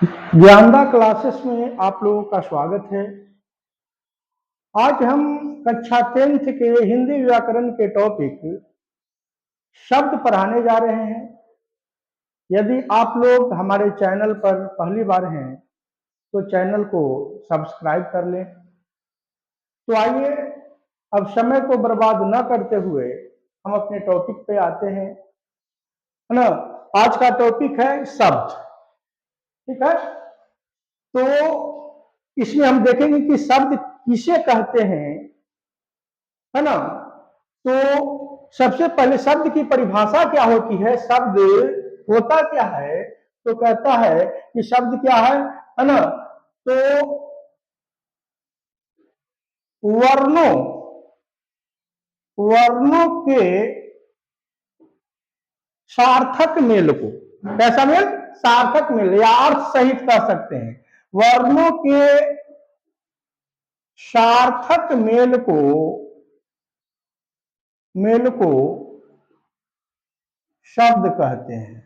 Dnyanada classes में आप लोगों का स्वागत है। आज हम कक्षा 10th के हिंदी व्याकरण के टॉपिक शब्द पढ़ाने जा रहे हैं। यदि आप लोग हमारे चैनल पर पहली बार हैं तो चैनल को सब्सक्राइब कर लें। तो आइए अब समय को बर्बाद न करते हुए हम अपने टॉपिक पे आते हैं, है ना। आज का टॉपिक है शब्द, ठीक है। तो इसमें हम देखेंगे कि शब्द किसे कहते हैं, है ना। तो सबसे पहले शब्द की परिभाषा क्या होती है, शब्द होता क्या है। तो कहता है कि शब्द क्या है ना। तो वर्णों वर्णों के सार्थक मेल को, कैसा मेल, सार्थक मेल या अर्थ सहित कह सकते हैं। वर्णों के सार्थक मेल को शब्द कहते हैं,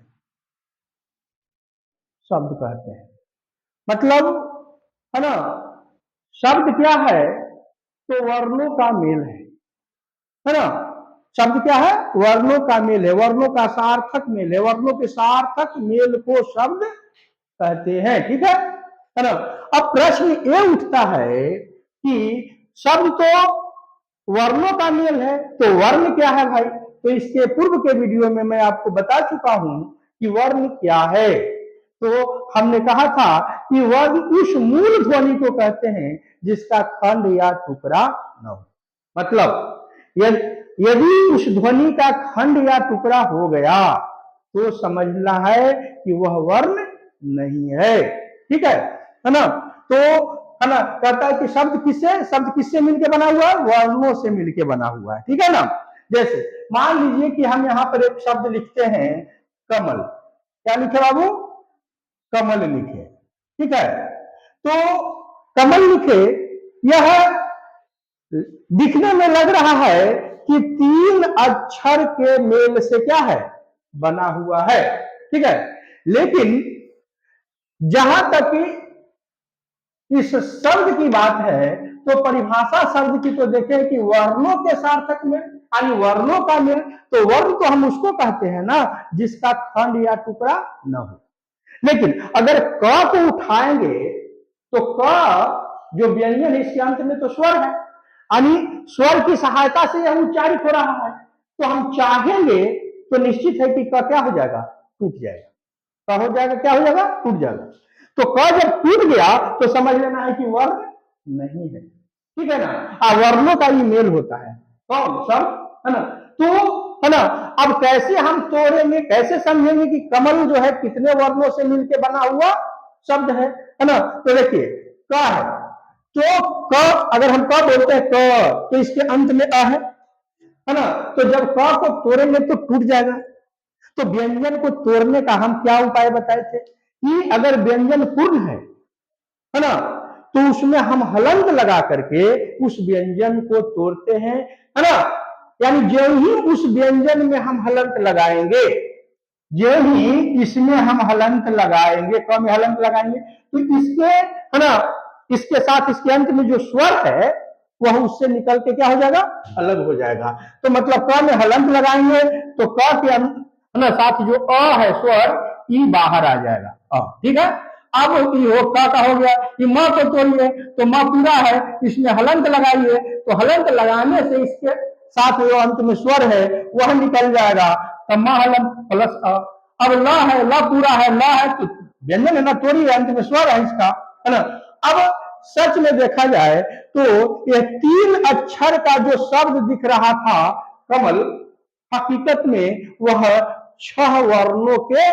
शब्द कहते हैं। मतलब, है ना, शब्द क्या है तो वर्णों का मेल है ना। शब्द क्या है, वर्णों का मेल है, वर्णों का सार्थक मेल है, वर्णों के सार्थक मेल को शब्द कहते हैं, ठीक है ना। अब प्रश्न ये उठता है कि शब्द तो वर्णों का मेल है, तो वर्ण क्या है भाई। तो इसके पूर्व के वीडियो में मैं आपको बता चुका हूं कि वर्ण क्या है। तो हमने कहा था कि वर्ण उस मूल ध्वनि को कहते हैं जिसका खंड या टुकड़ा न हो। मतलब यदि उस ध्वनि का खंड या टुकड़ा हो गया तो समझना है कि वह वर्ण नहीं है, ठीक है ना। तो है ना, कहता है कि शब्द किससे मिलके बना हुआ है, वर्णों से मिलके बना हुआ है, ठीक है ना। जैसे मान लीजिए कि हम यहाँ पर एक शब्द लिखते हैं कमल। क्या लिखे बाबू, कमल लिखे, ठीक है। तो कमल लिखे, यह दिखने में लग रहा है कि 3 अक्षर के मेल से क्या है, बना हुआ है, ठीक है। लेकिन जहां तक इस शब्द की बात है तो परिभाषा शब्द की तो देखें कि वर्णों के सार्थक में, यानी वर्णों का मेल। तो वर्ण तो हम उसको कहते हैं ना जिसका खंड या टुकड़ा न हो। लेकिन अगर क को उठाएंगे तो क जो व्यंजन है इसके अंत में तो स्वर है, यानी स्वर की सहायता से यह उच्चारित हो रहा है। तो हम चाहेंगे तो निश्चित है कि क क्या हो जाएगा, टूट जाएगा। क हो जाएगा, क्या हो जाएगा, टूट जाएगा। तो क जब टूट गया तो समझ लेना है कि वर्ण नहीं है, ठीक है ना। वर्णों का ही मेल होता है, कौन, शब्द, है ना। तो है ना, अब कैसे हम तोड़ेंगे, कैसे समझेंगे कि कमल जो है कितने वर्णों से मिलकर बना हुआ शब्द है ना। तो देखिए क है, तो क अगर हम क बोलते हैं क तो इसके अंत में अ है ना। तो जब क को तोड़ेंगे तो टूट जाएगा। तो व्यंजन को तोड़ने का हम क्या उपाय बताए थे कि अगर व्यंजन पूर्ण है ना, तो उसमें हम हलंत लगा करके उस व्यंजन को तोड़ते हैं, है ना। यानी जो ही उस व्यंजन में हम हलंत लगाएंगे, जो ही इसमें हम हलंत लगाएंगे, क में हलंत लगाएंगे, तो इसके, है ना, इसके साथ इसके अंत में जो स्वर है वह उससे निकल के क्या हो जाएगा, अलग हो जाएगा। तो मतलब क में हलंत लगाएंगे तो क के ना साथ जो अ है स्वर ई बाहर आ जाएगा, ठीक है। अब वो का हो गया कि म को तोड़िए तो म पूरा है, इसमें हलंत लगाइए तो हलंत लगाने से इसके साथ जो अंत में स्वर है वह निकल जाएगा। तो म हलंत प्लस अ। अब ल है, ल पूरा है, ल है तो व्यंजन है ना, तोड़िए, अंत में स्वर है इसका, है ना। अब सच में देखा जाए तो यह 3 अक्षर का जो शब्द दिख रहा था कमल, हकीकत में वह 6 वर्णों के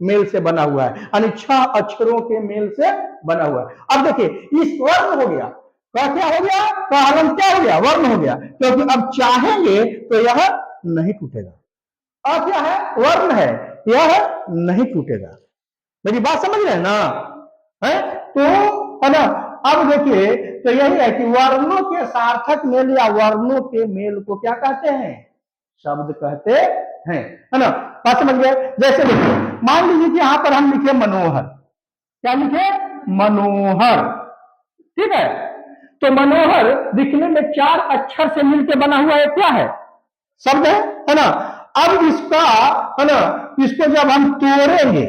मेल से बना हुआ है, यानी 6 अक्षरों के मेल से बना हुआ है। अब देखिए इस वर्ण हो गया, क्या हो गया, हलंत क्या हो गया, वर्ण हो गया, क्योंकि अब चाहेंगे तो यह नहीं टूटेगा। अब क्या है, वर्ण है, यह नहीं टूटेगा। मेरी बात समझ रहे हैं ना, है तो, है ना। अब देखिए तो यही है कि वर्णों के सार्थक मेल या वर्णों के मेल को क्या कहते हैं, शब्द कहते हैं, है ना। बात समझ गए। जैसे देखिए मान लीजिए कि यहां पर हम लिखे मनोहर, क्या लिखे? मनोहर। ठीक है, तो मनोहर दिखने में 4 अक्षर से मिलकर बना हुआ है, क्या है? शब्द है ना। अब इसका है ना, इसको जब हम तोड़ेंगे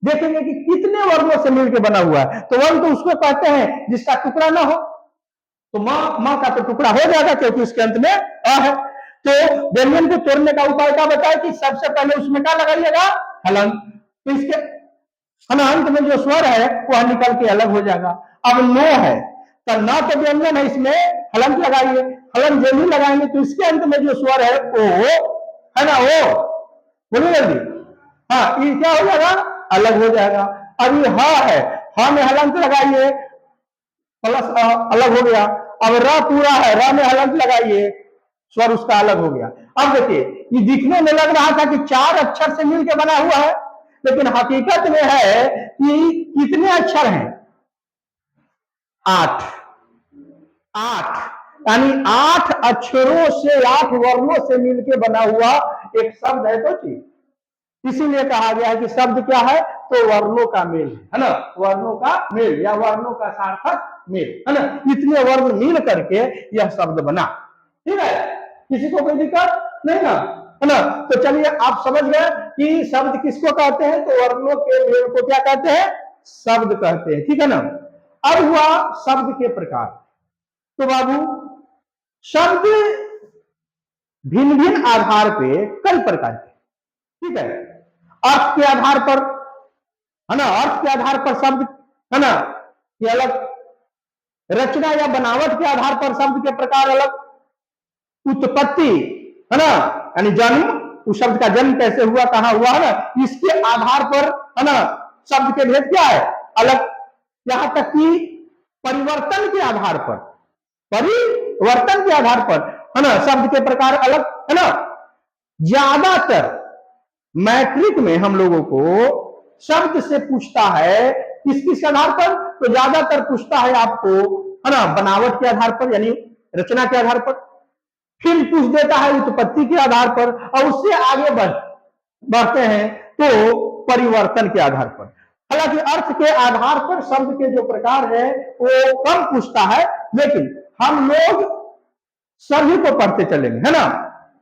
देखेंगे कि कितने वर्णों से मिलकर बना हुआ है। तो वर्ण तो उसको कहते हैं जिसका टुकड़ा ना हो, तो माँ का तो टुकड़ा हो जाएगा क्योंकि उसके अंत में अ है। तो व्यंजन को तोड़ने का उपाय क्या बताया कि सबसे पहले उसमें क्या लगाइएगा? हलंत। तो इसके अंत में जो स्वर है वह निकल के अलग हो जाएगा। अब नो है तो ना तो व्यंजन है, इसमें हलंत लगाइए। हलंत जब भी लगाएंगे तो इसके अंत में जो स्वर है ओ है ना, वो बोलिए जल्दी। हाँ, ये क्या हो जाएगा? अलग हो जाएगा। अब ये ह है, ह में हलंत लगाइए, प्लस अलग हो गया। अब र पूरा है, र में हलंत लगाइए, स्वर उसका अलग हो गया। अब देखिए, ये दिखने में लग रहा था कि 4 अक्षर से मिलकर बना हुआ है, लेकिन हकीकत में है कि कितने अक्षर हैं? 8। 8 यानी 8 अक्षरों से, 8 वर्णों से मिलकर बना हुआ एक शब्द है। तो ठीक इसीलिए कहा गया है कि शब्द क्या है? तो वर्णों का मेल है ना, वर्णों का मेल या वर्णों का सार्थक मेल है ना। इतने वर्ण मिल करके यह शब्द बना। ठीक है, किसी को कोई दिक्कत नहीं ना, है ना। तो चलिए आप समझ गए कि शब्द किसको कहते हैं? तो वर्णों के मेल को क्या कहते हैं? शब्द कहते हैं। ठीक है ना। अब हुआ शब्द के प्रकार। तो बाबू, शब्द भिन्न भिन्न आधार पे कई प्रकार के, ठीक है। अर्थ के आधार पर, है ना, अर्थ के आधार पर शब्द, है ना, ये अलग। रचना या बनावट के आधार पर शब्द के प्रकार अलग। उत्पत्ति, है ना, यानी जन्म, उस शब्द का जन्म कैसे हुआ, कहां हुआ, है ना, इसके आधार पर, है ना, शब्द के भेद क्या है? अलग। यहां तक कि परिवर्तन के आधार पर, परिवर्तन के आधार पर, है ना, शब्द के प्रकार अलग, है ना। ज्यादातर मैट्रिक में हम लोगों को शब्द से पूछता है, किस किस आधार पर? तो ज्यादातर पूछता है आपको, है ना, बनावट के आधार पर यानी रचना के आधार पर, फिर पूछ देता है उत्पत्ति के आधार पर, और उससे आगे बढ़ते हैं तो परिवर्तन के आधार पर। हालांकि अर्थ के आधार पर शब्द के जो प्रकार है वो कम पूछता है, लेकिन हम लोग सभी को पढ़ते चलेंगे, है ना।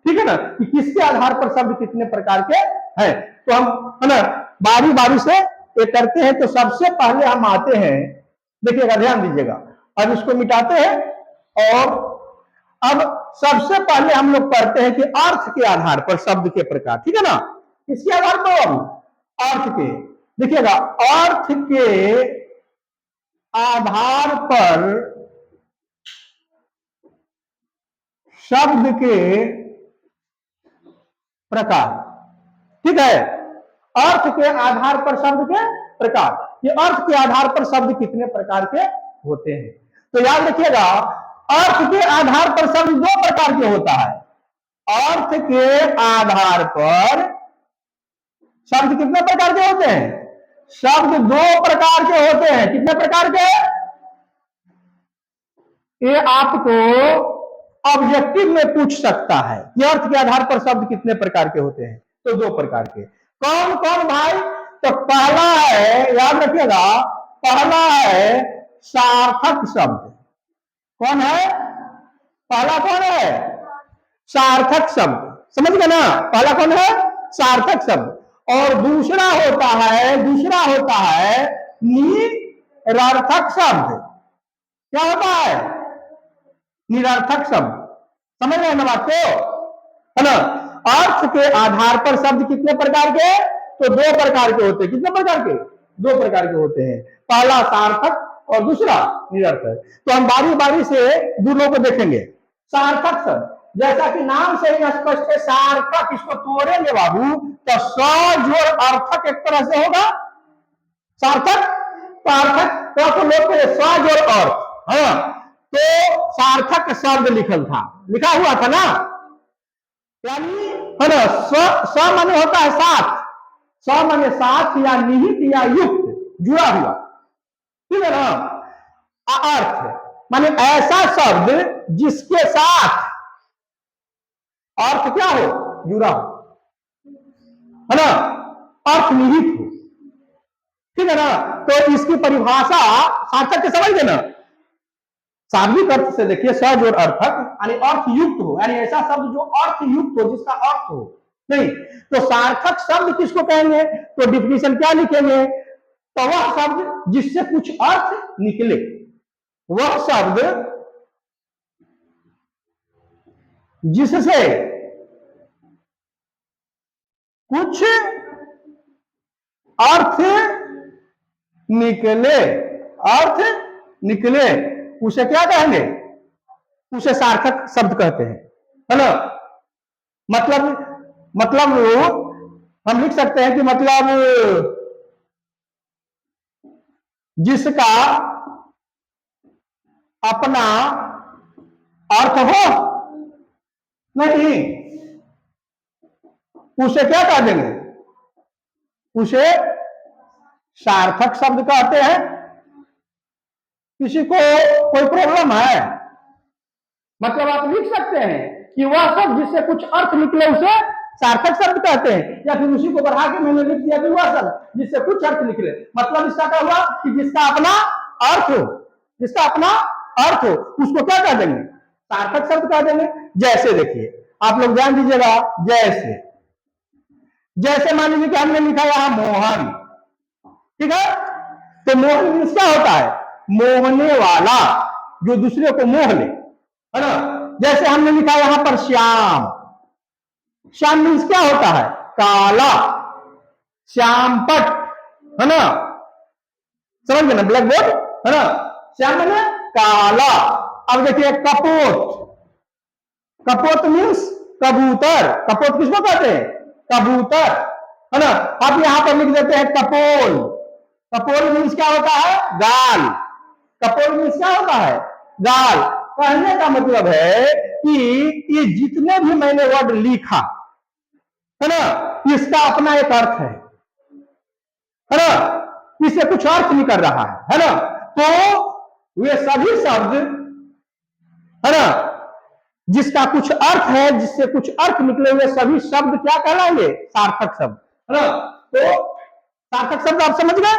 ठीक है ना, कि किसके आधार पर शब्द कितने प्रकार के हैं। तो हम, है ना, बारी बारी से ये करते हैं। तो सबसे पहले हम आते हैं, देखिएगा, ध्यान दीजिएगा, अब इसको मिटाते हैं और अब सबसे पहले हम लोग पढ़ते हैं कि अर्थ के आधार पर शब्द के प्रकार। ठीक है ना, किसके आधार पर? अर्थ के। देखिएगा, अर्थ के आधार पर शब्द के प्रकार। ठीक है, अर्थ के आधार पर शब्द के प्रकार। ये अर्थ के आधार पर शब्द कितने प्रकार के होते हैं? तो याद रखिएगा, अर्थ के आधार पर शब्द 2 प्रकार के होता है। अर्थ के आधार पर शब्द कितने प्रकार के होते हैं? शब्द 2 प्रकार के होते हैं। कितने प्रकार के? ये आपको ऑब्जेक्टिव में पूछ सकता है कि अर्थ के आधार पर शब्द कितने प्रकार के होते हैं। तो 2 प्रकार के। कौन कौन भाई? तो पहला है, याद रखिएगा, पहला है सार्थक शब्द। कौन है? पहला कौन है? सार्थक शब्द। समझ गए ना, पहला कौन है? सार्थक शब्द। और दूसरा होता है निरर्थक शब्द। क्या होता है? निरर्थक शब्द। समझ रहे हैं ना बात को, है ना। अर्थ के आधार पर शब्द कितने प्रकार के? तो 2 प्रकार के होते हैं। कितने प्रकार के? 2 प्रकार के होते हैं। पहला सार्थक और दूसरा निरर्थक। तो हम बारी बारी से दोनों को देखेंगे। सार्थक शब्द, जैसा कि नाम से ही स्पष्ट है, सार्थक, इसको तोड़ेंगे बाबू तो जोड़ अर्थक एक तरह से होगा। सार्थक, सार्थक तो लोग जोड़ अर्थ, हाँ, तो सार्थक शब्द लिखा हुआ था ना, यानी, है ना, स माने होता है साथ, स माने साथ या निहित या युक्त, जुड़ा हुआ। ठीक है ना। अर्थ माने ऐसा शब्द जिसके साथ अर्थ क्या हो? जुड़ा हो, है ना, अर्थ निहित हो। ठीक है ना। तो इसकी परिभाषा सार्थक के समझ गए ना। शाब्दिक अर्थ से देखिए, सज और अर्थक यानी अर्थ युक्त हो, यानी ऐसा शब्द जो अर्थ युक्त हो, जिसका अर्थ हो। नहीं तो सार्थक शब्द किसको कहेंगे, तो डिफिनीशन क्या लिखेंगे, तो वह शब्द जिससे कुछ अर्थ निकले, वह शब्द जिससे कुछ अर्थ निकले, अर्थ निकले, उसे क्या कहेंगे, उसे सार्थक शब्द कहते हैं, है ना। मतलब हम लिख सकते हैं कि मतलब जिसका अपना अर्थ हो, नहीं उसे क्या कह देंगे, उसे सार्थक शब्द कहते हैं। किसी को कोई प्रॉब्लम है, मतलब आप लिख सकते हैं कि वह शब्द जिससे कुछ अर्थ निकले उसे सार्थक शब्द कहते हैं, या फिर उसी को बढ़ा के मैंने लिख दिया कि वह शब्द जिससे कुछ अर्थ निकले, मतलब इसका क्या हुआ कि जिसका अपना अर्थ हो, जिसका अपना अर्थ हो उसको क्या कह देंगे, सार्थक शब्द कह देंगे। जैसे देखिए आप लोग ध्यान दीजिएगा, जैसे मान लीजिए कि हमने लिखा यहां मोहन, ठीक है, तो मोहन मीन्स क्या होता है, मोहने वाला, जो दूसरे को मोह ले, है ना। जैसे हमने लिखा यहां पर श्याम, श्याम मीन्स क्या होता है, काला, श्यामपट, है ना, समझ गए ना, ब्लैक बोर्ड, है ना। श्याम मैंने काला। अब देखिए कपोत, कपोत मीन्स कबूतर, कपोत किसको कहते हैं, कबूतर, है ना। अब यहां पर लिख देते हैं कपोल, कपोल मीन्स क्या होता है, गाल, कपोल मीन्स क्या होता है, गाल। कहने का मतलब है कि ये जितने भी मैंने वर्ड लिखा, है ना, इसका अपना एक अर्थ है ना, इससे कुछ अर्थ निकल रहा है ना। तो वे सभी शब्द, है ना, जिसका कुछ अर्थ है, जिससे कुछ अर्थ निकले हुए सभी शब्द क्या कहलाएंगे, सार्थक शब्द, है ना। तो सार्थक शब्द आप समझ गए,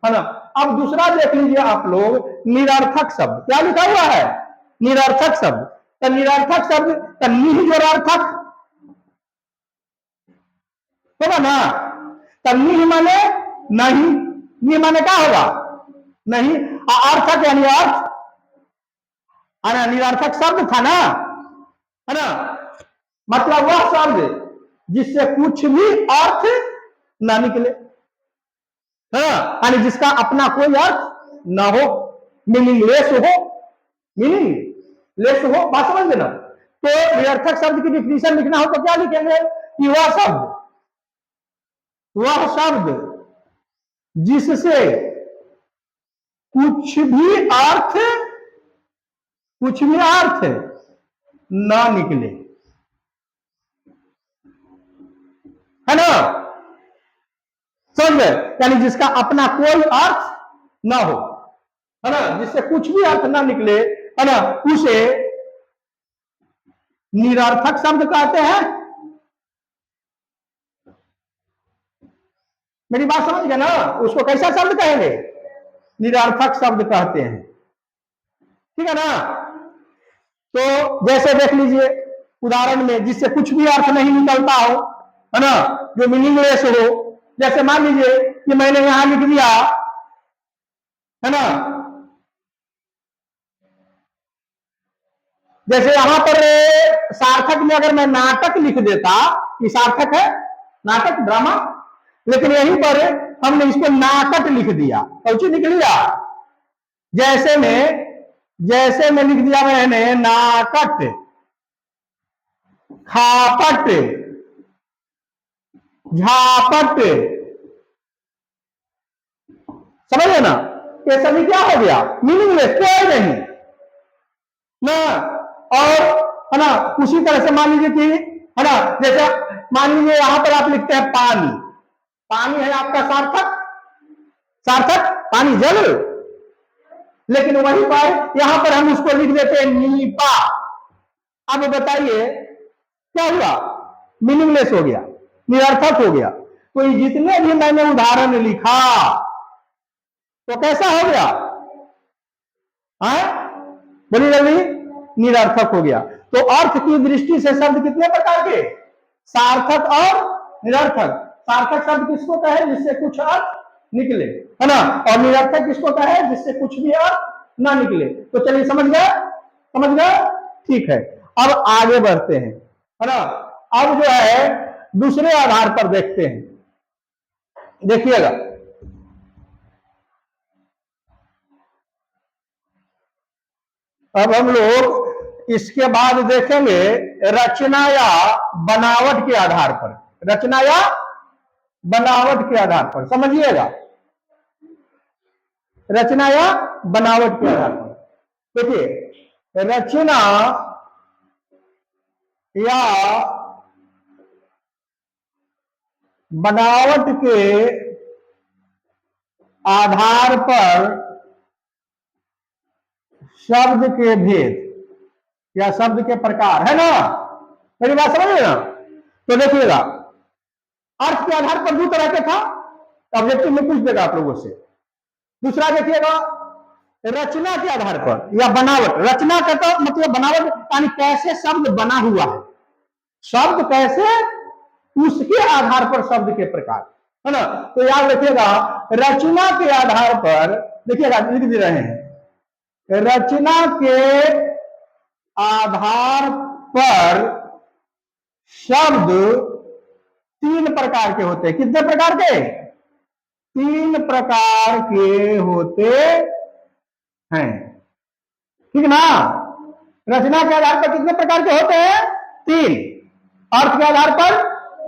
है ना। अब दूसरा देख लीजिए आप लोग, निरर्थक शब्द, क्या लिखा हुआ है, निरर्थक शब्द। तो निरर्थक शब्द का निरर्थक होगा ना, तब निह माने नहीं, निह माने क्या होगा, नहीं, अर्थक यानी अर्थ, है ना, निरर्थक शब्द था ना, है ना, मतलब वह शब्द जिससे कुछ भी अर्थ ना निकले, है ना, यानी जिसका अपना कोई अर्थ ना हो, मीनिंगलेस हो, मीनिंगलेस हो, बात समझ लेना। तो निरर्थक शब्द की डिफिनीशन लिखना हो तो क्या लिखेंगे कि वह शब्द जिससे कुछ भी अर्थ ना निकले, है ना, समझ, यानी जिसका अपना कोई अर्थ ना हो, है ना, जिससे कुछ भी अर्थ ना निकले, है ना, उसे निरर्थक शब्द कहते हैं। मेरी बात समझ गए ना, उसको कैसा शब्द कहेंगे, निरर्थक शब्द कहते हैं, ठीक है ना। तो जैसे देख लीजिए उदाहरण में, जिससे कुछ भी अर्थ नहीं निकलता हो, है ना, जो मीनिंगलेस हो, जैसे मान लीजिए कि मैंने यहां लिख दिया, है ना, जैसे यहां पर सार्थक में अगर मैं नाटक लिख देता, कि सार्थक है नाटक, ड्रामा, लेकिन यहीं पर हमने इसको नाटक लिख दिया, कौची लिख लिया, जैसे में लिख दिया मैंने नाटक, खापट, झापट, समझ ना, ये सभी क्या हो गया, मीनिंगलेस, कोई नहीं ना। और है ना, उसी तरह से मान लीजिए कि, है ना, जैसे मान लीजिए यहां पर आप लिखते हैं पानी, पानी है आपका सार्थक पानी, जल, लेकिन वहीं पर यहां पर हम उसको लिख देते हैं नीपा। अब बताइए क्या हुआ, मीनिंगलेस हो गया, निरर्थक हो गया। तो जितने भी मैंने उदाहरण लिखा, तो कैसा हो गया? बोलिए जल्दी। निरर्थक हो गया। तो अर्थ की दृष्टि से शब्द कितने प्रकार के? सार्थक और निरर्थक। सार्थक शब्द किसको कहे? जिससे कुछ अर्थ निकले, है ना। और निरर्थक किसको कहे? जिससे कुछ भी अर्थ ना निकले। तो चलिए, समझ गए? समझ गए? ठीक है। अब आगे बढ़ते हैं, है ना। अब जो है दूसरे आधार पर देखते हैं। देखिएगा, अब हम लोग इसके बाद देखेंगे रचना या बनावट के आधार पर। रचना या बनावट के आधार पर, समझिएगा, रचना या बनावट के आधार पर। देखिए, रचना या बनावट के आधार पर शब्द के भेद या शब्द के प्रकार, है ना। मेरी बात समझ ना। तो देखिएगा, अर्थ के आधार पर दो तरह के था, ऑब्जेक्टिव में पूछ देगा आप लोगों से। दूसरा देखिएगा, रचना के आधार पर या बनावट। रचना का तो मतलब बनावट, यानी कैसे शब्द बना हुआ है, शब्द कैसे, उसके आधार पर शब्द के प्रकार, है ना। तो याद रखिएगा, रचना के आधार पर, देखिएगा लिख दे रहे हैं, रचना के आधार पर शब्द तीन प्रकार के होते हैं। कितने प्रकार के? तीन प्रकार के होते हैं, ठीक ना। रचना के आधार पर कितने प्रकार के होते हैं? तीन। अर्थ के आधार पर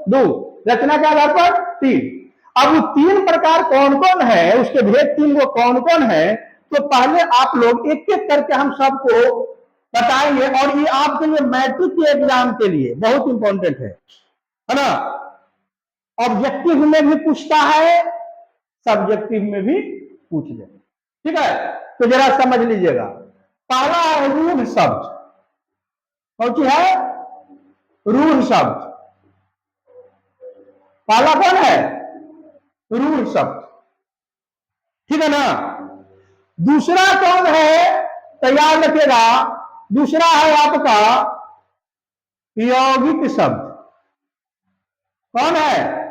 दो, रचना के आधार पर तीन। अब वो तीन प्रकार कौन कौन है, उसके भेद तीन वो कौन कौन है, तो पहले आप लोग एक एक करके हम सबको बताएंगे। और ये आपके लिए मैट्रिक के एग्जाम के लिए बहुत इंपॉर्टेंट है ना। ऑब्जेक्टिव में भी पूछता है, सब्जेक्टिव में भी पूछ ले, ठीक है। तो जरा समझ लीजिएगा, पहला है रूढ़ शब्द। कौन सी है? रूढ़ शब्द। पहला कौन है? रूढ़ शब्द, ठीक है ना। दूसरा कौन है? तैयार रखिएगा, दूसरा है आपका यौगिक शब्द। कौन है?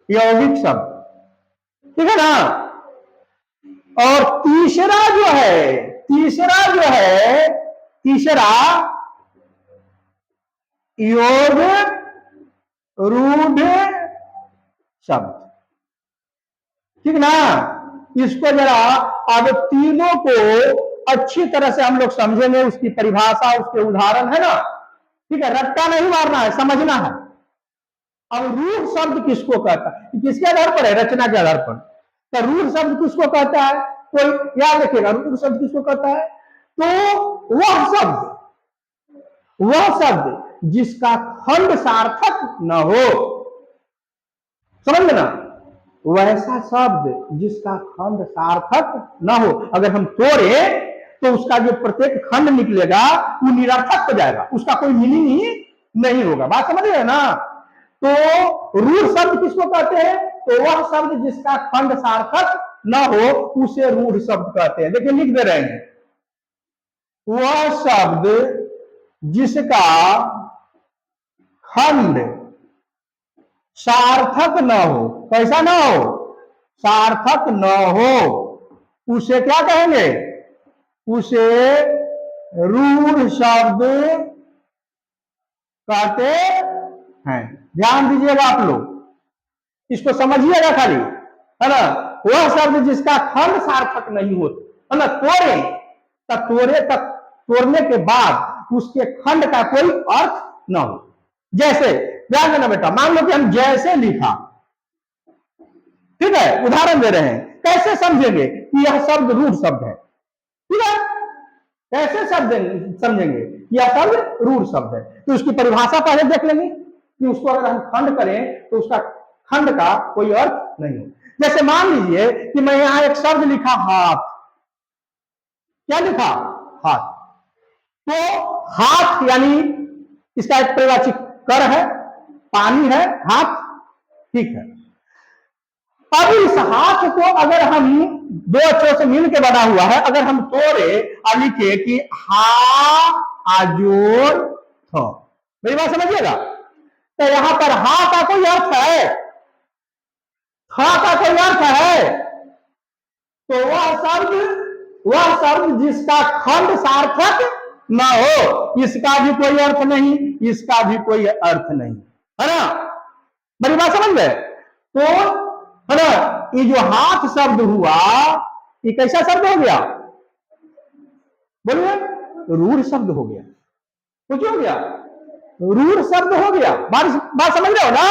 यौगिक शब्द, ठीक है ना। और तीसरा जो है, तीसरा योग रूढ़ शब्द, ठीक ना। इसको जरा अब तीनों को अच्छी तरह से हम लोग समझेंगे, उसकी परिभाषा, उसके उदाहरण, है ना। ठीक है, रट्टा नहीं मारना है, समझना है। अब रूढ़ शब्द किसको कहता है? किसके आधार पर है? रचना के आधार पर। तो रूढ़ शब्द किसको कहता है? कोई याद रखेगा, रूढ़ शब्द किसको कहता है? तो वह शब्द जिसका खंड सार्थक न हो, समझ लेना, वैसा शब्द जिसका खंड सार्थक न हो। अगर हम तोड़े तो उसका जो प्रत्येक खंड निकलेगा वो निरर्थक हो जाएगा, उसका कोई मीनिंग ही नहीं होगा। बात समझ रहे हैं ना। तो रूढ़ शब्द किसको कहते हैं? तो वह शब्द जिसका खंड सार्थक न हो उसे रूढ़ शब्द कहते हैं। देखिए लिख दे रहे हैं, वह शब्द जिसका खंड सार्थक न हो, कैसा न हो? सार्थक न हो, उसे क्या कहेंगे? उसे रूढ़ शब्द कहते हैं। ध्यान दीजिएगा आप लोग, इसको समझिएगा खाली, है ना। वह शब्द जिसका खंड सार्थक नहीं हो, है ना, तोड़ने के बाद उसके खंड का कोई अर्थ न हो। जैसे ध्यान देना बेटा, मान लो कि हम जैसे लिखा, ठीक है, उदाहरण दे रहे हैं, कैसे समझेंगे कि यह शब्द रूढ़ शब्द है? ठीक है, कैसे शब्द समझेंगे यह शब्द रूढ़ शब्द है? तो उसकी परिभाषा पहले देख लेंगे कि उसको अगर हम खंड करें तो उसका खंड का कोई अर्थ नहीं हो। जैसे मान लीजिए कि मैं यहां एक शब्द लिखा हाथ। क्या लिखा? हाथ। तो हाथ यानी इसका एक परिभाषित कर है, पानी है, हाथ, ठीक है। अब इस हाथ को अगर हम दो अक्षरों से मिल के बना हुआ है, अगर हम तोड़े और लिखे कि हा आजोर थ, मेरी बात समझिएगा, तो यहां पर हा का कोई अर्थ है, हा का कोई अर्थ है, तो वह शब्द जिसका खंड सार्थक न हो, इसका भी कोई अर्थ नहीं, इसका भी कोई अर्थ नहीं, है ना, मेरी बात समझ गए। तो है ना, ये जो हाथ शब्द हुआ, ये कैसा शब्द हो गया, बोलिए, रूढ़ शब्द हो गया, कुछ हो गया, रूढ़ शब्द हो गया, बात समझ रहे हो ना,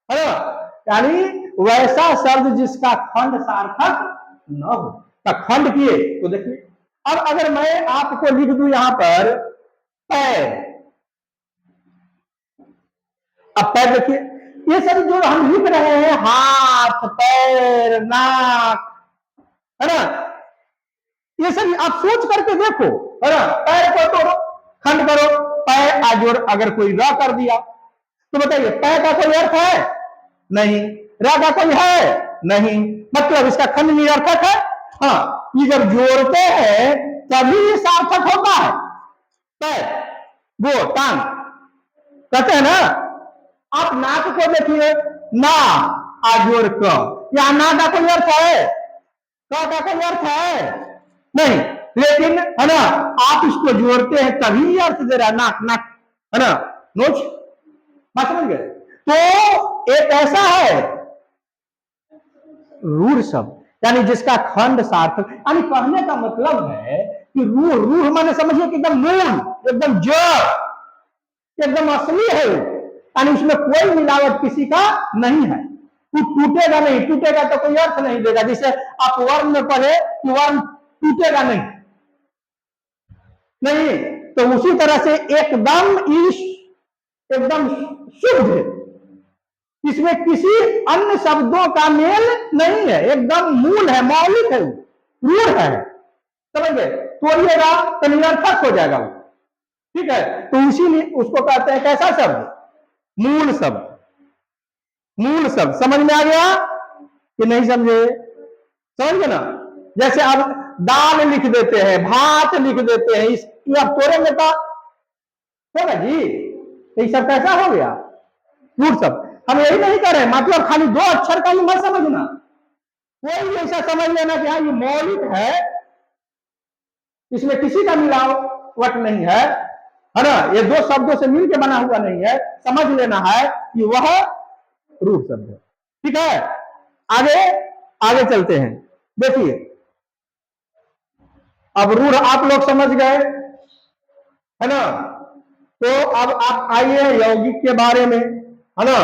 है ना, यानी वैसा शब्द जिसका खंड सार्थक न हो, तो खंड किए, तो देखिए अब अगर मैं आपको लिख दूं यहां पर पैर, अब पैर देखिए, ये सब जो हम लिख रहे हैं, हाथ पैर नाक, है ना, ये सब आप सोच करके देखो, है ना, पैर को तोड़ो, खंड करो, पैर आजोड़ अगर कोई र कर दिया, तो बताइए पैर का कोई अर्थ है नहीं, र का कोई है नहीं, मतलब इसका खंड निरर्थक है। हाँ, ये जब जोड़ते हैं तभी ये सार्थक होता है, पैर वो टांग कहते हैं ना। आप नाक को देखिए, ना आजोड़ क, या ना का कोई अर्थ है, क का कोई अर्थ है नहीं, लेकिन है ना आप इसको जोड़ते हैं तभी अर्थ दे रहा है, नाक नाक, है ना, नोच, बात समझ गए। तो एक ऐसा है रूढ़ शब्द, यानी जिसका खंड सार्थक, यानी कहने का मतलब है कि रूढ़, रूढ़ माने समझिए कि एकदम मूल, एकदम जड़, एकदम असली है, यानी उसमें कोई मिलावट किसी का नहीं है, टूटेगा नहीं, टूटेगा तो कोई अर्थ नहीं देगा, जैसे आप वर्ण में पढ़े कि वर्ण टूटेगा नहीं, नहीं, तो उसी तरह से एकदम शुद्ध है, इसमें किसी अन्य शब्दों का मेल नहीं है, एकदम मूल है, मौलिक है, रूढ़ है, समझ गए, तोड़िएगा तो निरर्थक हो जाएगा वो, ठीक है, तो उसी उसको कहते हैं कैसा शब्द, मूल शब्द, मूल शब्द, समझ में आ गया कि नहीं समझे, समझ गए ना, जैसे आप दाल लिख देते हैं, भात लिख देते हैं, ये आप तोड़ेंगे तो होगा जी, ये सब कैसा हो गया, रूढ़ शब्द। हम यही नहीं कर रहे, मतलब खाली दो अक्षर का ही मत समझना, कोई ऐसा समझ लेना कि हाँ ये मौलिक है, इसमें किसी का मिलावट नहीं है ना, ये दो शब्दों से मिलकर बना हुआ नहीं है, समझ लेना है कि वह रूढ़ शब्द है, ठीक है। आगे आगे चलते हैं, देखिए अब रूढ़ आप लोग समझ गए, है ना, तो अब आप आइए यौगिक के बारे में, है ना,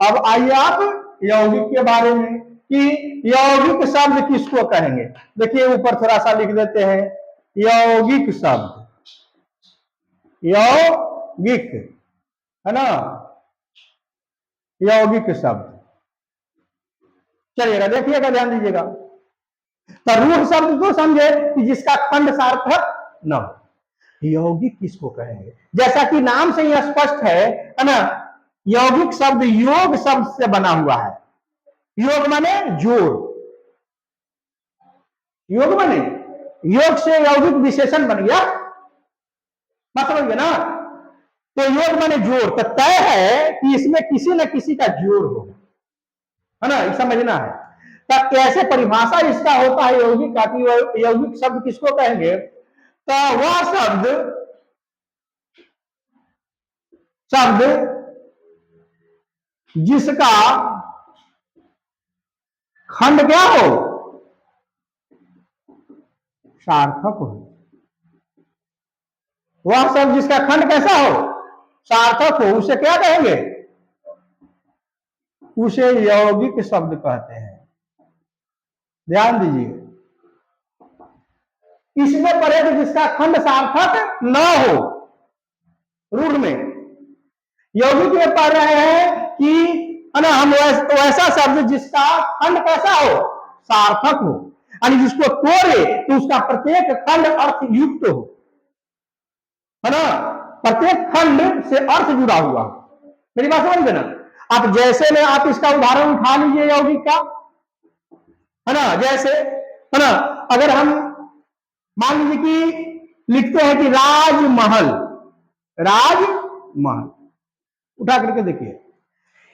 अब आइए आप यौगिक के बारे में कि यौगिक शब्द किसको कहेंगे। देखिए ऊपर थोड़ा सा लिख देते हैं, यौगिक शब्द, यौगिक, है ना, यौगिक शब्द, चलिएगा देखिएगा, ध्यान दीजिएगा, तो रूढ़ शब्द तो समझे कि जिसका खंड सार्थक न हो, यौगिक किसको कहेंगे, जैसा कि नाम से ही स्पष्ट है ना, यौगिक शब्द योग शब्द से बना हुआ है, योग माने जोड़, योग माने योग से यौगिक विशेषण बन गया, बात समझ गए ना, तो योग माने जोड़, तो तय है कि इसमें किसी न किसी का जोड़ होगा, है ना, ये समझना है। तो कैसे परिभाषा इसका होता है यौगिक का, कि यौगिक शब्द किसको कहेंगे, तो वह शब्द जिसका खंड क्या हो, सार्थक हो, वह शब्द जिसका खंड कैसा हो, सार्थक हो, उसे क्या कहेंगे, उसे यौगिक शब्द कहते हैं। ध्यान दीजिए, इसमें पढ़े जिसका खंड सार्थक न हो, रूढ़ में, यौगिक में पढ़ रहे हैं कि है ना, हम वैसा शब्द जिसका खंड कैसा हो, सार्थक हो, यानी जिसको तोड़े तो उसका प्रत्येक खंड अर्थ युक्त हो, है ना, प्रत्येक खंड से अर्थ जुड़ा हुआ, मेरी बात समझ गए ना। आप जैसे में आप इसका उदाहरण उठा लीजिए यौगिक का, है ना। जैसे है ना, अगर हम मान लीजिए कि लिखते हैं कि राजमहल, राजमहल, उठा करके देखिए,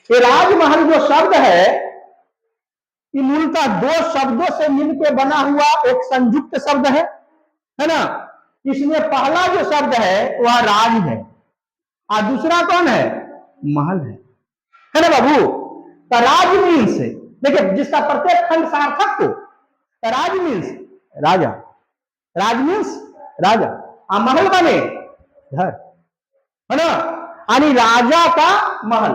ये राजमहल जो शब्द है ये मूलतः दो शब्दों से मिलकर बना हुआ एक संयुक्त शब्द है ना। इसमें पहला जो शब्द है वह राज है और दूसरा कौन है, महल है ना बाबू। तो राज मीन्स, देखिए जिसका प्रत्येक खंड सार्थक हो, तो राज मीन्स राजा, राज मीन्स राजा, और महल बने घर, है ना। यानी राजा का महल,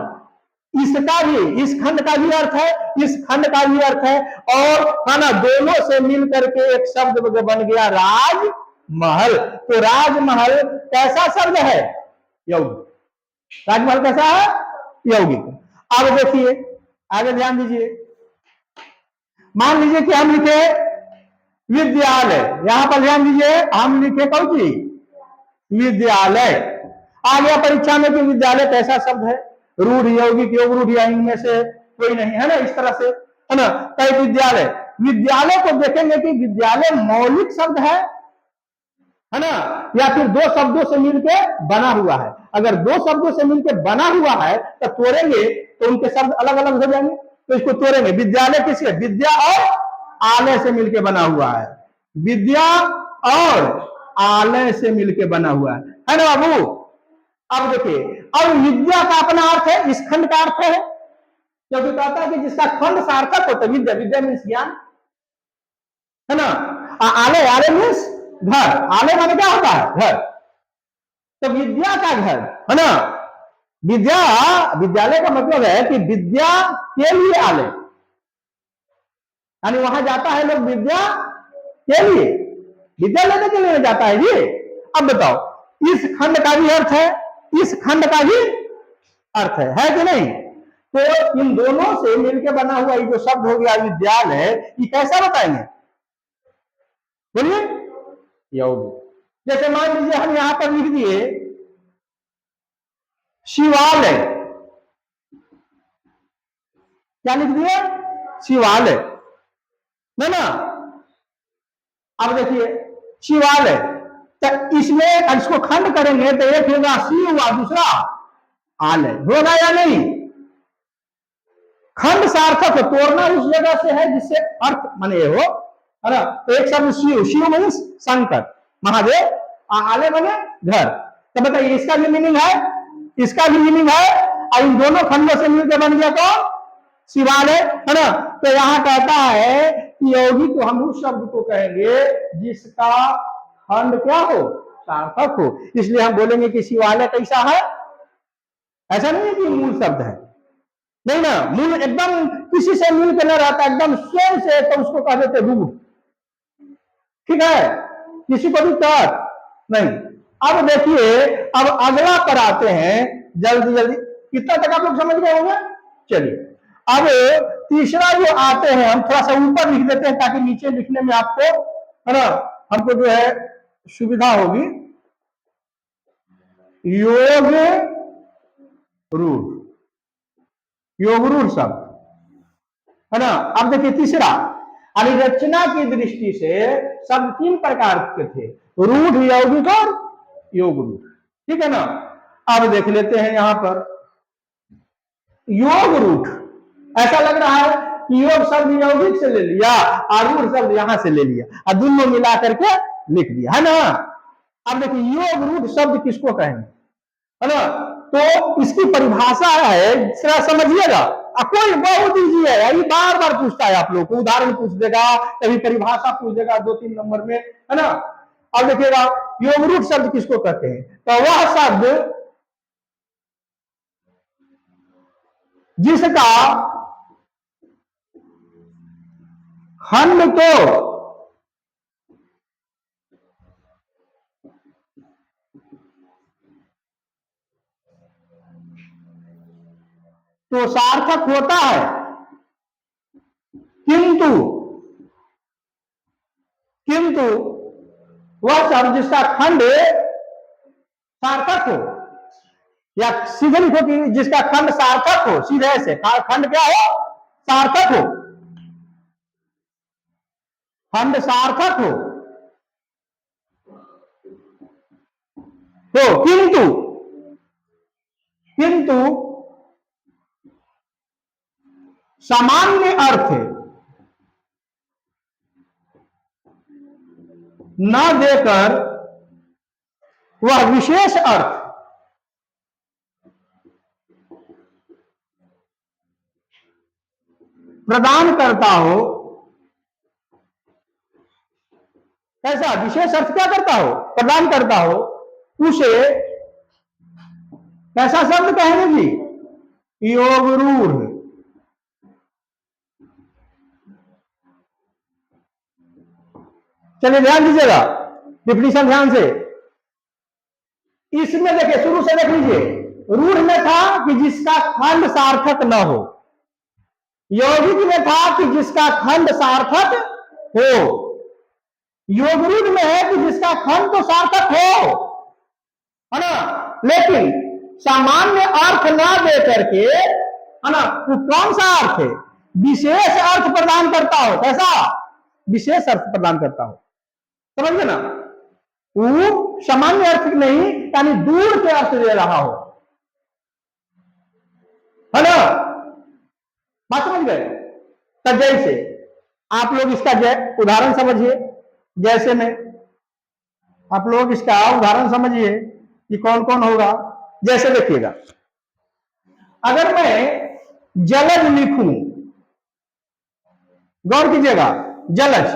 इसका भी, इस खंड का भी अर्थ है, इस खंड का भी अर्थ है, और है ना दोनों से मिलकर के एक शब्द बन गया राजमहल। तो राजमहल कैसा शब्द है, यौगिक। राजमहल कैसा है, यौगिक। अब देखिए आगे ध्यान दीजिए, मान लीजिए कि हम लिखे विद्यालय, यहां पर ध्यान दीजिए, हम लिखे कौन सी, विद्यालय। आ गया परीक्षा में कि विद्यालय कैसा शब्द है, रूढ़, यौगिक, योग रूढ़, या इनमें से कोई नहीं, है ना, इस तरह से, है ना। कई विद्यालय, विद्यालय को देखेंगे कि विद्यालय मौलिक शब्द है ना, या फिर दो शब्दों से मिलकर बना हुआ है। अगर दो शब्दों से मिलकर बना हुआ है तो तोड़ेंगे तो उनके शब्द अलग अलग हो जाएंगे, तो इसको तोड़ेंगे। विद्यालय किसके, विद्या और आलय से मिलकर बना हुआ है, विद्या और आलय से मिलकर बना हुआ है ना बाबू। अब देखिए, अब विद्या का अपना अर्थ है, इस खंड का अर्थ है, क्योंकि कहता है कि जिसका खंड सार्थक होता है, विद्या, विद्या मीन्स ज्ञान, है ना। आलय, आलय मीन्स घर, आलय माने क्या होता है, घर। तो विद्या का घर, है ना, विद्या, विद्यालय का मतलब है कि विद्या के लिए आलय, यानी वहां जाता है लोग विद्या के लिए, विद्या लेने के लिए जाता है जी। अब बताओ, इस खंड का भी अर्थ है, इस खंड का भी अर्थ है कि नहीं। तो इन दोनों से मिलकर बना हुआ ये जो शब्द हो गया विद्यालय, ये कैसा बताएंगे, बोलिए, यौगिक। जैसे मान लीजिए हम यहां पर लिख दिए शिवालय, क्या लिख दिए, शिवालय, है ना। अब देखिए शिवालय, तो इसमें इसको खंड करेंगे तो एक होगा शिव हुआ, दूसरा आलय, होगा या नहीं। खंड सार्थक तोड़ना उस जगह से है जिससे अर्थ माने ये हो, है ना। तो एक शब्द शिव, शिव मीन्स शंकर, महादेव, आलय माने घर। तो बताइए इसका भी मीनिंग है, इसका भी मीनिंग है, और इन दोनों खंडों से मिलकर बन गया कौन, शिवालय, है ना। तो यहां कहता है कि यौगिक को हम उस शब्द को कहेंगे जिसका खंड क्या हो, सार्थक हो। इसलिए हम बोलेंगे कि शिवालय कैसा है, ऐसा नहीं है कि मूल शब्द है, नहीं ना, मूल एकदम किसी से मिल के न रहता, एकदम स्वयं से, तो उसको कह देते रूढ़, ठीक है, किसी को भी तर्क नहीं। अब देखिए, अब अगला पर आते हैं, जल्दी जल्दी, कितना तक आप लोग समझ गए होंगे। चलिए अब तीसरा जो आते हैं, हम थोड़ा सा ऊपर लिख देते हैं ताकि नीचे लिखने में आपको, है ना, हमको जो है सुविधा होगी। योग रूढ़, योग रूढ़ शब्द, है ना। अब देखिए तीसरा, रचना की दृष्टि से शब्द तीन प्रकार के थे, रूढ़, यौगिक और योग रूढ़, ठीक है ना। अब देख लेते हैं यहां पर योग रूढ़, ऐसा लग रहा है कि योग शब्द यौगिक से ले लिया और रूढ़ शब्द यहां से ले लिया और दोनों मिला करके लिख दिया, है ना। अब देखिए योग रूढ़ शब्द किसको कहेंगे, है ना। तो इसकी परिभाषा है, जरा समझिएगा, कोई बहुत ईजी है, ये बार बार पूछता है आप लोग को, उदाहरण पूछ देगा, कभी परिभाषा पूछ देगा 2-3 नंबर में, है ना। अब देखिएगा योग रूढ़ शब्द किसको कहते हैं, तो वह शब्द जिसका खंड तो सार्थक होता है, किंतु किंतु वह शब्द जिसका खंड सार्थक हो, या सीधे लिखो कि जिसका खंड सार्थक हो, सीधे से खंड क्या हो, सार्थक हो, खंड सार्थक हो तो किंतु किंतु सामान्य अर्थ न देकर वह विशेष अर्थ प्रदान करता हो। ऐसा विशेष अर्थ क्या करता हो? प्रदान करता हो, उसे कैसा शब्द कहेंगे जी? योग रूढ़। चलिए ध्यान दीजिएगा, डिफिनीशन ध्यान से। इसमें देखिए, शुरू से देख लीजिए, रूढ़ में था कि जिसका खंड सार्थक न हो, यौगिक में था कि जिसका खंड सार्थक हो, योग रूढ़ में है कि जिसका खंड तो सार्थक हो, है ना, लेकिन सामान्य अर्थ ना दे करके, है ना, वो कौन सा अर्थ है? विशेष अर्थ प्रदान करता हो। कैसा? विशेष अर्थ प्रदान करता हो। समझ गए ना? वो सामान्य अर्थ नहीं, यानी दूर के अर्थ दे रहा हो, है ना, बात समझ गए? तो जैसे आप लोग इसका उदाहरण समझिए, जैसे में आप लोग इसका उदाहरण समझिए कि कौन कौन होगा। जैसे देखिएगा, अगर मैं जलज लिखूं, गौर कीजिएगा, जलज,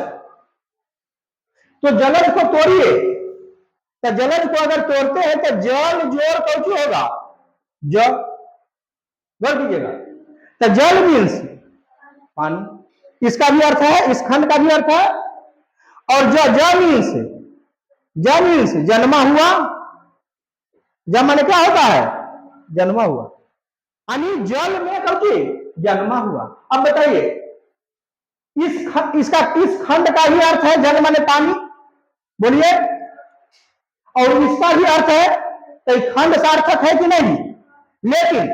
तो जलज को तोड़िए, तो जलज को अगर तोड़ते हैं तो जल जोड़ कौन होगा? ज। गौर कीजिएगा, तो जल मीन्स पानी, इसका भी अर्थ है, इस खंड का भी अर्थ है। और ज मीन्स जन्मा हुआ। जब माने क्या होता है? जन्मा हुआ, यानी जल में कौन जन्मा हुआ। अब बताइए, इस खंड का ही अर्थ है जल माने पानी, बोलिए, और इसका भी अर्थ है, तो खंड सार्थक है कि नहीं? लेकिन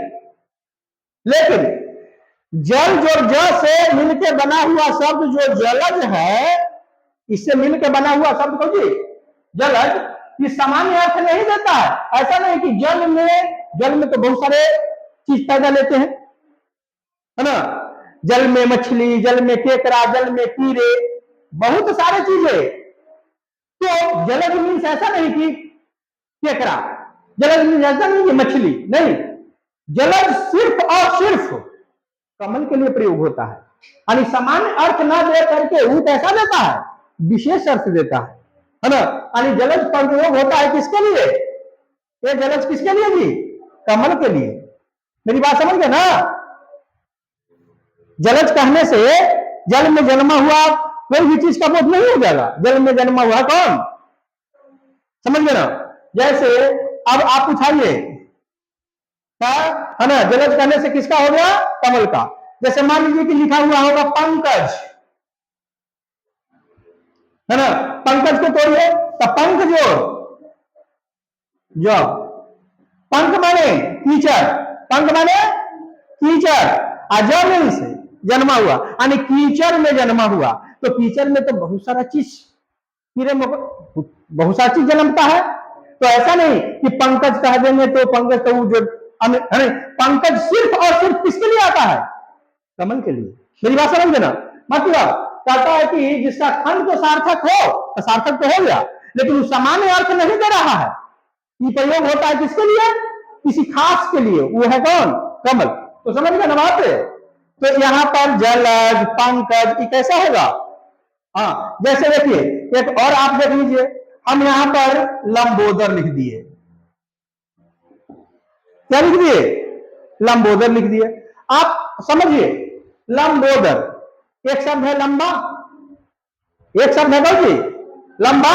जल जो ज से मिलकर बना हुआ शब्द जो जलज है, इससे मिलकर बना हुआ शब्द कौन जी? जलज। ये सामान्य अर्थ नहीं देता है। ऐसा नहीं कि जल में तो बहुत सारे चीज पैदा लेते हैं, है ना, जल में मछली, जल में केकड़ा, जल में कीड़े, बहुत सारे चीजें। तो जलज मीन्स ऐसा नहीं कि केकड़ा, जलज मीन्स ऐसा नहीं कि मछली, नहीं। जलज सिर्फ और सिर्फ कमल के लिए प्रयोग होता है, यानी सामान्य अर्थ ना दे करके वो कैसा देता है? विशेष अर्थ देता है ना। यानी जलज का प्रयोग होता है किसके लिए? ये जलज किसके लिए जी? कमल के लिए। मेरी बात समझ गए ना? जलज कहने से जल में जन्मा हुआ कोई भी चीज का बोध नहीं हो जाएगा। जल में जन्मा हुआ कौन? समझ गए ना? जैसे अब आप उठाइए, है ना, जलज कहने से किसका हो गया? कमल का। जैसे मान लीजिए कि लिखा हुआ होगा पंकज, है ना, पंकज को तोड़िए तो पंख जो पंख माने कीचड़, पंख माने कीचड़, अजो मीन्स जन्मा हुआ, यानी कीचड़ में जन्मा हुआ। तो कीचड़ में तो बहुत सारा चीज, कीड़े बहुत सारी चीज जन्मता है। तो ऐसा नहीं कि पंकज कह देंगे तो पंकज तो जो पंकज सिर्फ और सिर्फ किसके लिए आता है? कमल के लिए। मेरी बात समझ ना? मतलब कहता है कि जिसका खंड तो सार्थक हो, तो सार्थक तो हो गया, लेकिन उस सामान्य अर्थ नहीं दे रहा है। ये प्रयोग होता है किसके लिए? किसी खास के लिए, वो है कौन? कमल। तो समझ गए ना बात? तो यहां पर जलज, पंकज, ये कैसा होगा? हाँ, जैसे देखिए एक और आप देख लीजिए, हम यहां पर लंबोदर लिख दिए। क्या लिख दिए? लंबोदर लिख दिए। आप समझिए, लंबोदर एक शब्द है लंबा, एक शब्द है कौन जी? लंबा,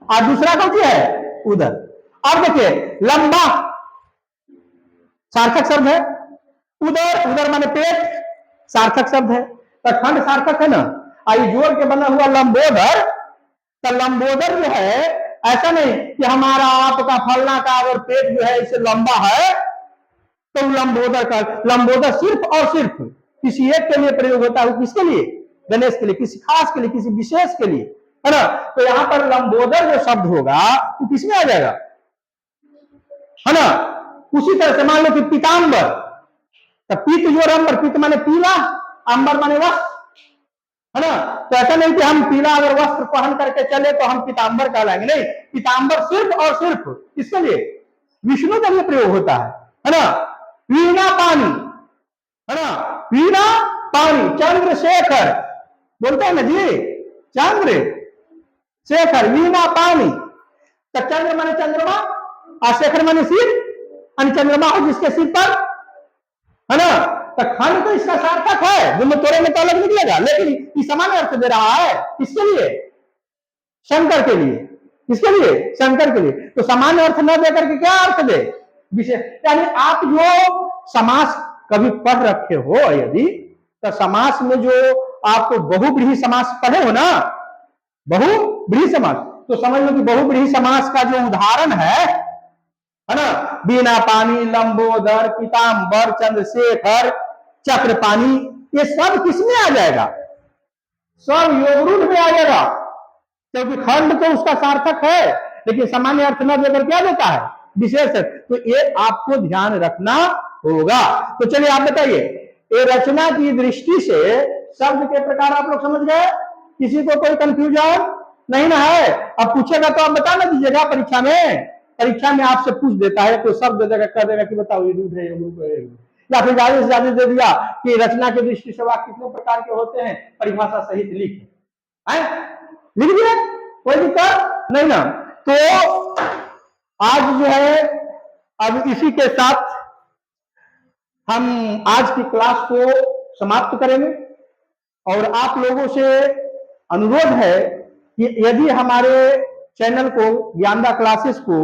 और दूसरा कौन सी है? उदर। अब देखिए, लंबा सार्थक शब्द है, उदर माने पेट, सार्थक शब्द है, तो खंड सार्थक है ना। आई जोड़ के बना हुआ लंबोदर, तो लंबोदर जो है ऐसा नहीं कि हमारा आपका फलना का अगर पेट जो है इससे लंबा है तो लंबोदर का, लंबोदर सिर्फ और सिर्फ किसी एक के लिए प्रयोग होता है। किसके लिए? गणेश के लिए, किसी खास के लिए, किसी विशेष के लिए, है ना। तो यहाँ पर लंबोदर जो शब्द होगा वो किसमें आ जाएगा, है ना। उसी तरह से मान लो कि पीताम्बर, तो पीत जो अंबर, पीत माने पीला, अंबर माने वस्त्र, है ना। तो ऐसा नहीं कि हम पीला अगर वस्त्र पहन करके चले तो हम पीताम्बर कहलाएंगे, नहीं। पीताम्बर सिर्फ और सिर्फ किसके लिए, विष्णु के लिए प्रयोग होता है ना। वीणा पानी, है ना, वीणा पानी, चंद्रशेखर बोलते हैं ना जी, चंद्रशेखर, वीणा पानी। तो चंद्र माने चंद्रमा और शेखर माने सिर, और चंद्रमा हो जिसके सिर पर, है ना। तो खंड तो इसका सार्थक है, जो तोड़े में तो अलग निकलेगा, लेकिन ये समान अर्थ दे रहा है किसके लिए, शंकर के लिए। किसके लिए, शंकर के लिए। तो समान अर्थ न देकर के क्या अर्थ दे, विशेष। यानी आप जो समास कभी पढ़ रखे हो यदि, तो समास में जो आप बहुब्रीहि समास पढ़े हो ना, बहुब्रीहि समास, तो समझ लो कि बहुब्रीहि समास का जो उदाहरण है ना, वीणा पानी, लंबोदर, पीताम्बर, चंद्रशेखर, चक्रपाणी, ये सब किसमें आ जाएगा, सब योगरूढ़ में आ जाएगा, क्योंकि खंड तो उसका सार्थक है, लेकिन सामान्य अर्थ न देकर क्या देता है, विशेष। तो ये आपको ध्यान रखना होगा। तो चलिए आप बताइए, ये रचना की दृष्टि से शब्द के प्रकार आप लोग समझ गए, किसी को कोई कंफ्यूजन नहीं ना है। अब पूछेगा तो आप बता ना दीजिएगा, परीक्षा में आपसे पूछ देता है, तो शब्द देगा, कह देगा कि बताओ ये रूप है, ये रूप है, या फिर ज्यादा से ज्यादा दे दिया कि रचना की दृष्टि से वाक्य कितने प्रकार के होते हैं, परिभाषा सहित लिख दिया, कोई दिक्कत नहीं ना। तो आज जो है, अब इसी के साथ हम आज की क्लास को समाप्त करेंगे, और आप लोगों से अनुरोध है कि यदि हमारे चैनल को, ज्ञानदा क्लासेस को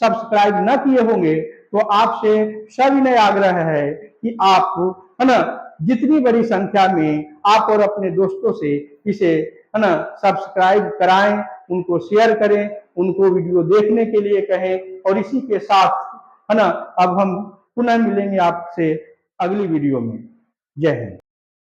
सब्सक्राइब न किए होंगे, तो आपसे सविनय आग्रह है कि आप, है ना, जितनी बड़ी संख्या में आप और अपने दोस्तों से इसे, है ना, सब्सक्राइब कराएं, उनको शेयर करें, उनको वीडियो देखने के लिए कहें। और इसी के साथ, है ना, अब हम पुनः मिलेंगे आपसे अगली वीडियो में। जय हिंद।